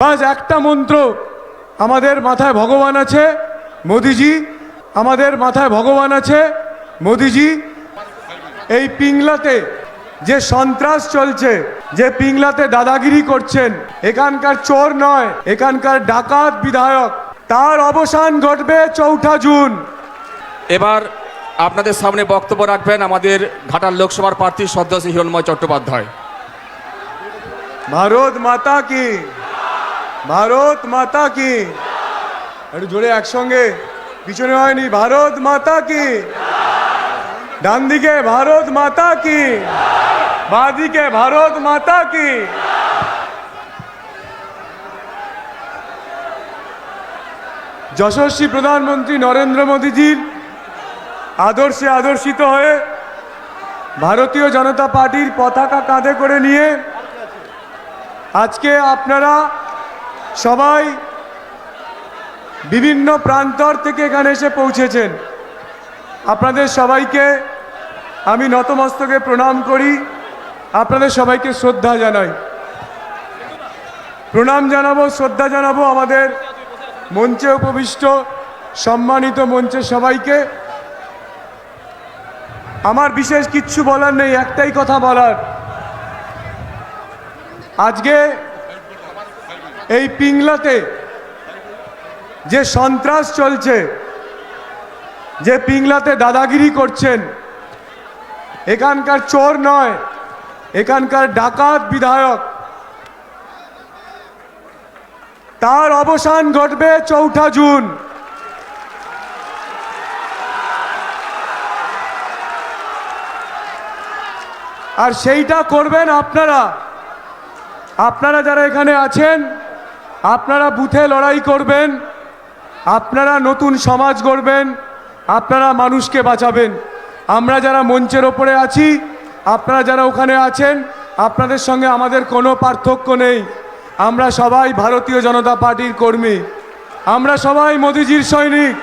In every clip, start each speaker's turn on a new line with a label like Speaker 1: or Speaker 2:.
Speaker 1: বাস একটা মন্ত্র, আমাদের মাথায় ভগবান আছে মোদিজি, আমাদের মাথায় ভগবান আছে মোদিজি। এই পিংলাতে যে সন্ত্রাস চলছে, যে পিংলাতে দাদাগিরি করছেন, এখানকার চোর নয়, এখানকার ডাকাত বিধায়ক, তার অবসান ঘটবে 4 জুন।
Speaker 2: এবার আপনাদের সামনে বক্তব্য রাখবেন আমাদের ঘাটাল লোকসভার প্রার্থী শ্রদ্ধেয় হিরণময় চট্টোপাধ্যায়।
Speaker 1: ভারত মাতা কি, ভারত মাতা কি। একটু জোরে একসঙ্গে, পিছনে হয়নি। ভারত মাতা কি, ডান দিকে ভারত মাতা কি, বাঁ দিকে ভারত মাতা কি। যশস্বী প্রধানমন্ত্রী নরেন্দ্র মোদীজির আদর্শে আদর্শিত হয়ে ভারতীয় জনতা পার্টির পতাকা কাঁধে করে নিয়ে আজকে আপনারা সবাই বিভিন্ন প্রান্তর থেকে এখানে এসে পৌঁছেছেন। আপনাদের সবাইকে আমি নতমস্তকে প্রণাম করি, আপনাদের সবাইকে শ্রদ্ধা জানাই। প্রণাম জানাবো, শ্রদ্ধা জানাবো আমাদের মঞ্চে উপবিষ্ট সম্মানিত মঞ্চের সবাইকে। আমার বিশেষ কিচ্ছু বলার নেই, একটাই কথা বলার। আজকে এই পিংলাতে যে সন্ত্রাস চলছে, যে পিংলাতে দাদাগিরি করছেন, এখানকার চোর নয়, এখানকার ডাকাত বিধায়ক, তার অবসান ঘটবে 4 জুন। আর সেইটা করবেন আপনারা, আপনারা যারা এখানে আছেন, আপনারা বুথে লড়াই করবেন, আপনারা নতুন সমাজ গড়বেন, আপনারা মানুষকে বাঁচাবেন। আমরা যারা মঞ্চের ওপরে আছি, আপনারা যারা ওখানে আছেন, আপনাদের সঙ্গে আমাদের কোনো পার্থক্য নেই। আমরা সবাই ভারতীয় জনতা পার্টির কর্মী, আমরা সবাই মোদিজির সৈনিক।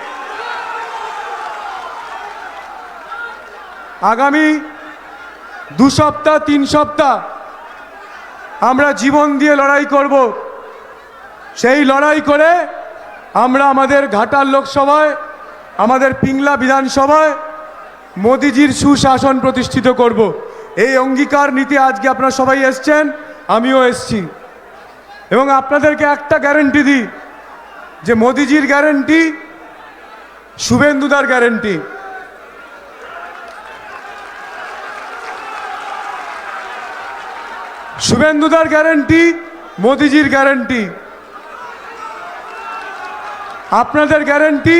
Speaker 1: আগামী 2 সপ্তাহ 3 সপ্তাহ আমরা জীবন দিয়ে লড়াই করব। সেই লড়াই করে আমরা আমাদের ঘাটাল লোকসভায়, আমাদের পিংলা বিধানসভায় মোদিজির সুশাসন প্রতিষ্ঠিত করব। এই অঙ্গীকার নিতে আজকে আপনারা সবাই এসছেন, আমিও এসছি। এবং আপনাদেরকে একটা গ্যারেন্টি দিই যে মোদিজির গ্যারেন্টি, শুভেন্দুদার গ্যারেন্টি। শুভেন্দুদার গ্যারেন্টি, মোদিজির গ্যারেন্টি। আপনাদের গ্যারেন্টি,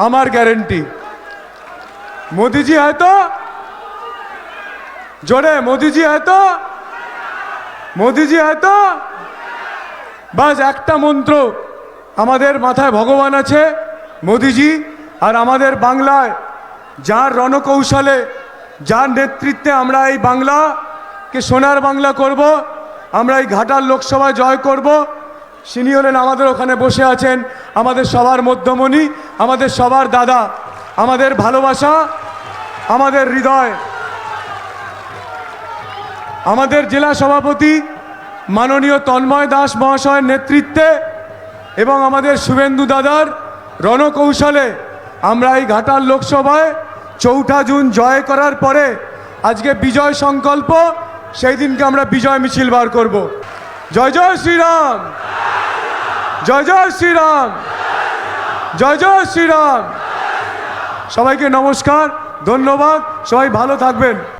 Speaker 1: আমার গ্যারেন্টি। মোদিজি হয়তো জোরে, মোদিজি হয়তো, মোদিজি হয়তো। বাস একটা মন্ত্র, আমাদের মাথায় ভগবান আছে মোদিজি। আর আমাদের বাংলায় যার রণকৌশলে, যার নেতৃত্বে আমরা এই বাংলাকে সোনার বাংলা করব, আমরা এই ঘাটাল লোকসভায় জয় করব, তিনি হলেন আমাদের ওখানে বসে আছেন, আমাদের সবার মধ্যমণি, আমাদের সবার দাদা, আমাদের ভালোবাসা, আমাদের হৃদয়। আমাদের জেলা সভাপতি মাননীয় তন্ময় দাস মহাশয়ের নেতৃত্বে এবং আমাদের শুভেন্দু দাদার রণকৌশলে আমরা এই ঘাটাল লোকসভায় 4 জুন জয় করার পরে আজকে বিজয় সংকল্প, সেই দিনকে আমরা বিজয় মিছিল বার করব। জয় জয় শ্রীরাম, জয় জয় শ্রীরাম, জয় জয় শ্রীরাম। সবাইকে নমস্কার, ধন্যবাদ, সবাই ভালো থাকবেন।